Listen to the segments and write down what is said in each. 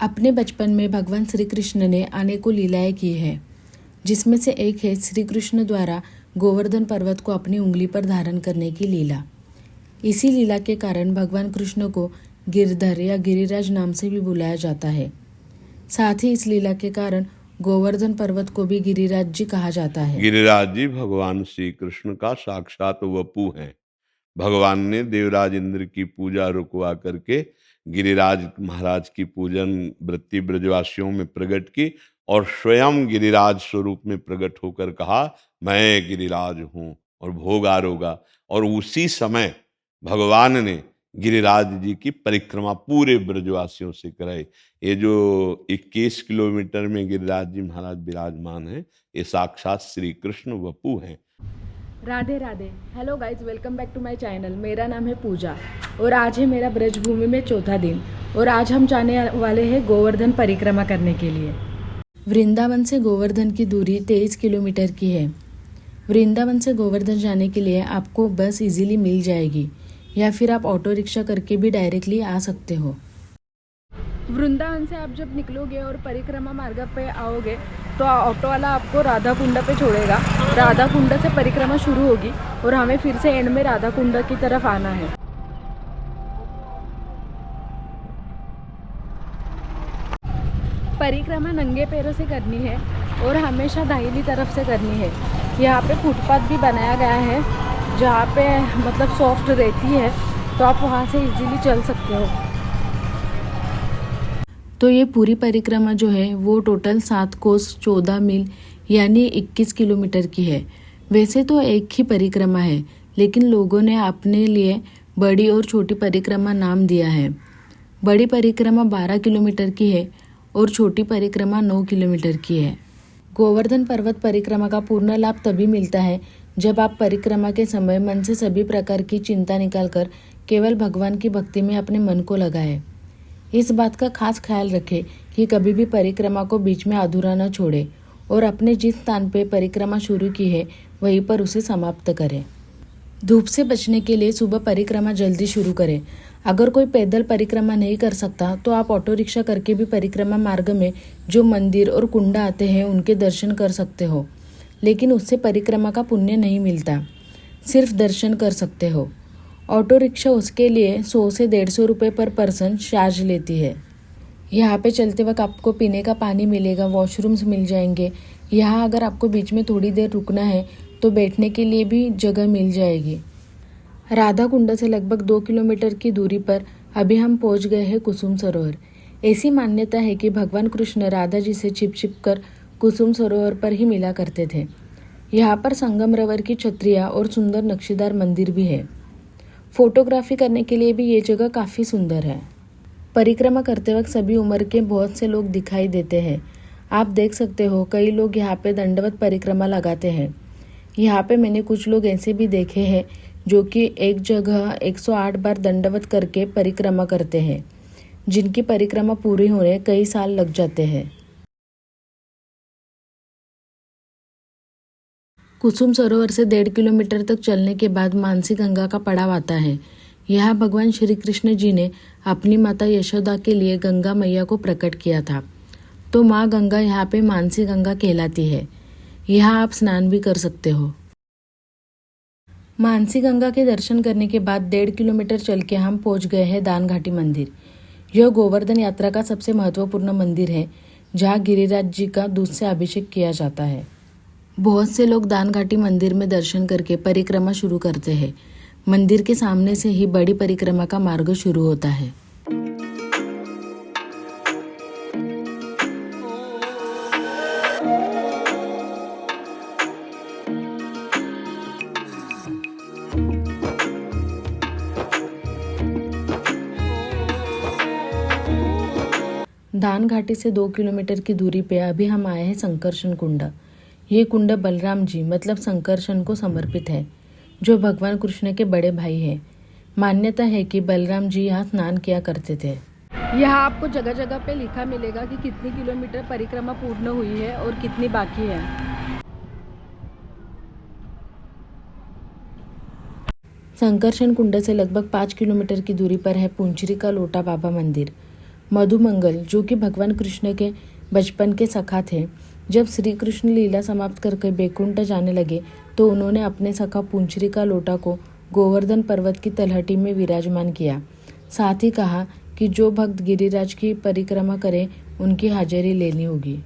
अपने बचपन में भगवान श्री कृष्ण ने अनेकों लीलाएं की हैं, जिसमें से एक है श्री कृष्ण द्वारा गोवर्धन पर्वत को अपनी उंगली पर धारण करने की लीला। इसी लीला के कारण भगवान कृष्ण को गिरधर या गिरिराज नाम से भी बुलाया जाता है। साथ ही इस लीला के कारण गोवर्धन पर्वत को भी गिरिराज जी कहा जाता है। गिरिराज जी भगवान श्री कृष्ण का साक्षात वपु हैं। भगवान ने देवराज इंद्र की पूजा रुकवा करके गिरिराज महाराज की पूजन वृत्ति ब्रजवासियों में प्रकट की और स्वयं गिरिराज स्वरूप में प्रकट होकर कहा, मैं गिरिराज हूँ और भोग आरोगा। और उसी समय भगवान ने गिरिराज जी की परिक्रमा पूरे ब्रजवासियों से कराई। ये जो 21 किलोमीटर में गिरिराज जी महाराज विराजमान हैं, ये साक्षात श्री कृष्ण वपु हैं। Radhe Radhe. Hello guys, welcome back to my channel. मेरा नाम है पूजा और आज है मेरा ब्रजभूमि में चौथा दिन और आज हम जाने वाले हैं गोवर्धन परिक्रमा करने के लिए। वृंदावन से गोवर्धन की दूरी 23 किलोमीटर की है। वृंदावन से गोवर्धन जाने के लिए आपको बस इजीली मिल जाएगी या फिर आप ऑटो रिक्शा करके भी डायरेक्टली आ सकते हो। वृंदावन से आप जब निकलोगे और परिक्रमा मार्ग पे आओगे तो ऑटो वाला आपको राधा कुंड पे छोड़ेगा। राधा कुंड से परिक्रमा शुरू होगी और हमें फिर से एंड में राधा कुंड की तरफ आना है। परिक्रमा नंगे पैरों से करनी है और हमेशा दाहिनी तरफ से करनी है। यहाँ पे फुटपाथ भी बनाया गया है जहाँ पे मतलब सॉफ्ट रहती है, तो आप वहाँ से इजीली चल सकते हो। तो ये पूरी परिक्रमा जो है वो टोटल 7 कोस 14 मील यानी 21 किलोमीटर की है। वैसे तो एक ही परिक्रमा है, लेकिन लोगों ने अपने लिए बड़ी और छोटी परिक्रमा नाम दिया है। बड़ी परिक्रमा 12 किलोमीटर की है और छोटी परिक्रमा 9 किलोमीटर की है। गोवर्धन पर्वत परिक्रमा का पूर्ण लाभ तभी मिलता है जब आप परिक्रमा के समय मन से सभी प्रकार की चिंता निकालकर केवल भगवान की भक्ति में अपने मन को लगाए। इस बात का खास ख्याल रखें कि कभी भी परिक्रमा को बीच में अधूरा न छोड़े और अपने जिस स्थान पे परिक्रमा शुरू की है वहीं पर उसे समाप्त करें। धूप से बचने के लिए सुबह परिक्रमा जल्दी शुरू करें। अगर कोई पैदल परिक्रमा नहीं कर सकता तो आप ऑटो रिक्शा करके भी परिक्रमा मार्ग में जो मंदिर और कुंड आते हैं उनके दर्शन कर सकते हो, लेकिन उससे परिक्रमा का पुण्य नहीं मिलता, सिर्फ दर्शन कर सकते हो। ऑटो रिक्शा उसके लिए 100 से 150 रुपये पर पर्सन चार्ज लेती है। यहाँ पे चलते वक्त आपको पीने का पानी मिलेगा, वॉशरूम्स मिल जाएंगे। यहाँ अगर आपको बीच में थोड़ी देर रुकना है तो बैठने के लिए भी जगह मिल जाएगी। राधा कुंड से लगभग 2 किलोमीटर की दूरी पर अभी हम पहुँच गए हैं कुसुम सरोवर। ऐसी मान्यता है कि भगवान कृष्ण राधा जी से छिप कर कुसुम सरोवर पर ही मिला करते थे। यहाँ पर संगमरवर की छतरियाँ और सुंदर नक्शीदार मंदिर भी है। फोटोग्राफी करने के लिए भी ये जगह काफ़ी सुंदर है। परिक्रमा करते वक्त सभी उम्र के बहुत से लोग दिखाई देते हैं। आप देख सकते हो कई लोग यहाँ पे दंडवत परिक्रमा लगाते हैं। यहाँ पे मैंने कुछ लोग ऐसे भी देखे हैं जो कि एक जगह 108 बार दंडवत करके परिक्रमा करते हैं, जिनकी परिक्रमा पूरी होने कई साल लग जाते हैं। कुसुम सरोवर से 1.5 किलोमीटर तक चलने के बाद मानसी गंगा का पड़ाव आता है। यहाँ भगवान श्री कृष्ण जी ने अपनी माता यशोदा के लिए गंगा मैया को प्रकट किया था, तो माँ गंगा यहाँ पे मानसी गंगा कहलाती है। यहाँ आप स्नान भी कर सकते हो। मानसी गंगा के दर्शन करने के बाद 1.5 किलोमीटर चल के हम पहुँच गए हैं दान घाटी मंदिर। यह गोवर्धन यात्रा का सबसे महत्वपूर्ण मंदिर है, जहाँ गिरिराज जी का दूध से अभिषेक किया जाता है। बहुत से लोग दान घाटी मंदिर में दर्शन करके परिक्रमा शुरू करते हैं। मंदिर के सामने से ही बड़ी परिक्रमा का मार्ग शुरू होता है। दान घाटी से 2 किलोमीटर की दूरी पे अभी हम आए हैं संकर्षण कुंड। ये कुंड बलराम जी मतलब संकर्षण को समर्पित है, जो भगवान कृष्ण के बड़े भाई हैं। मान्यता है कि बलराम जी यहाँ स्नान किया करते थे। यहाँ आपको जगह जगह पे लिखा मिलेगा कि कितनी किलोमीटर परिक्रमा पूर्ण हुई है और कितनी बाकी है। संकर्षण कुंड से लगभग 5 किलोमीटर की दूरी पर है पुंचरी का लोटा बाबा मंदिर। मधुमंगल, जो कि भगवान कृष्ण के बचपन के सखा थे, जब श्री कृष्ण लीला समाप्त करके बैकुंठ जाने लगे तो उन्होंने अपने सखा पुंचरी का लोटा को गोवर्धन पर्वत की तलहटी में विराजमान किया। साथ ही कहा कि जो भक्त गिरिराज की परिक्रमा करे उनकी हाजिरी लेनी होगी।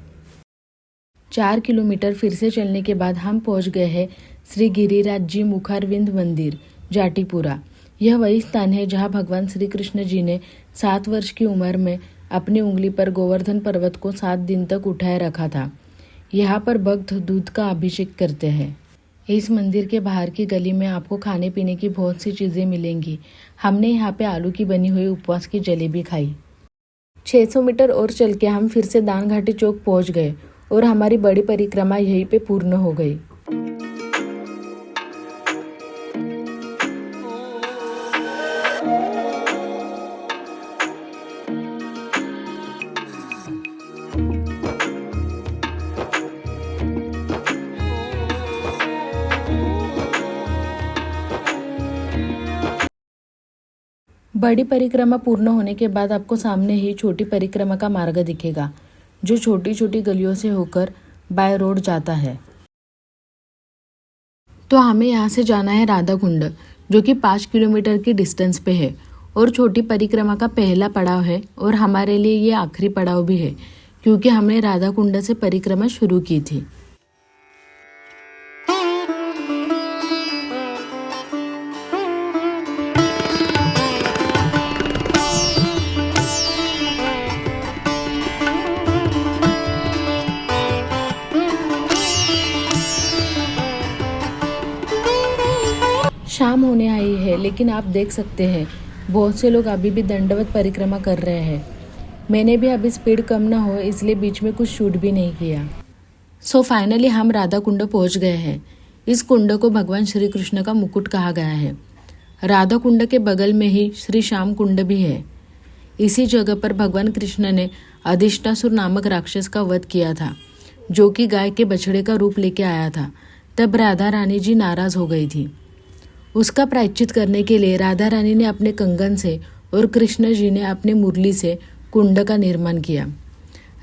4 किलोमीटर फिर से चलने के बाद हम पहुंच गए हैं श्री गिरिराज जी मुखारविंद मंदिर, जाटीपुरा। यह वही स्थान है जहां भगवान श्री कृष्ण जी ने 7 वर्ष की उम्र में अपनी उंगली पर गोवर्धन पर्वत को 7 दिन तक उठाए रखा था। यहाँ पर भक्त दूध का अभिषेक करते हैं। इस मंदिर के बाहर की गली में आपको खाने पीने की बहुत सी चीज़ें मिलेंगी। हमने यहाँ पे आलू की बनी हुई उपवास की जलेबी खाई। 600 मीटर और चल के हम फिर से दान घाटी चौक पहुँच गए और हमारी बड़ी परिक्रमा यहीं पे पूर्ण हो गई। बड़ी परिक्रमा पूर्ण होने के बाद आपको सामने ही छोटी परिक्रमा का मार्ग दिखेगा, जो छोटी छोटी गलियों से होकर बाय रोड जाता है। तो हमें यहाँ से जाना है राधा कुंड, जो कि 5 किलोमीटर की डिस्टेंस पे है और छोटी परिक्रमा का पहला पड़ाव है और हमारे लिए ये आखिरी पड़ाव भी है, क्योंकि हमने राधा कुंड से परिक्रमा शुरू की थी। शाम होने आई है, लेकिन आप देख सकते हैं बहुत से लोग अभी भी दंडवत परिक्रमा कर रहे हैं। मैंने भी अभी स्पीड कम ना हो इसलिए बीच में कुछ शूट भी नहीं किया। सो फाइनली हम राधा कुंड पहुंच गए हैं। इस कुंड को भगवान श्री कृष्ण का मुकुट कहा गया है। राधा कुंड के बगल में ही श्री श्याम कुंड भी है। इसी जगह पर भगवान कृष्ण ने अधिष्ठासुर नामक राक्षस का वध किया था, जो कि गाय के बछड़े का रूप लेके आया था। तब राधा रानी जी नाराज हो गई थी। उसका प्रायश्चित करने के लिए राधा रानी ने अपने कंगन से और कृष्ण जी ने अपने मुरली से कुंड का निर्माण किया।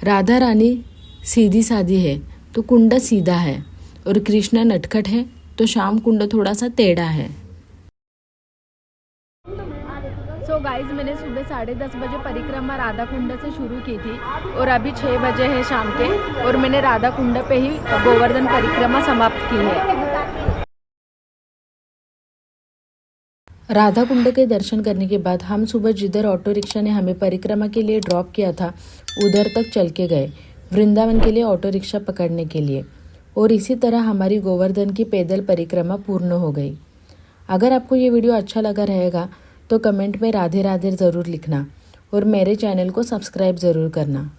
राधा रानी सीधी सादी है तो कुंड सीधा है, और कृष्ण नटखट है तो श्याम कुंड थोड़ा सा टेढ़ा है। सो गाइज, मैंने सुबह 10:30 बजे परिक्रमा राधा कुंड से शुरू की थी और अभी 6 बजे है शाम के, और मैंने राधा कुंड पे ही गोवर्धन परिक्रमा समाप्त की है। राधा कुंड के दर्शन करने के बाद हम सुबह जिधर ऑटो रिक्शा ने हमें परिक्रमा के लिए ड्रॉप किया था उधर तक चल के गए वृंदावन के लिए ऑटो रिक्शा पकड़ने के लिए, और इसी तरह हमारी गोवर्धन की पैदल परिक्रमा पूर्ण हो गई। अगर आपको ये वीडियो अच्छा लगा रहेगा तो कमेंट में राधे राधे ज़रूर लिखना और मेरे चैनल को सब्सक्राइब ज़रूर करना।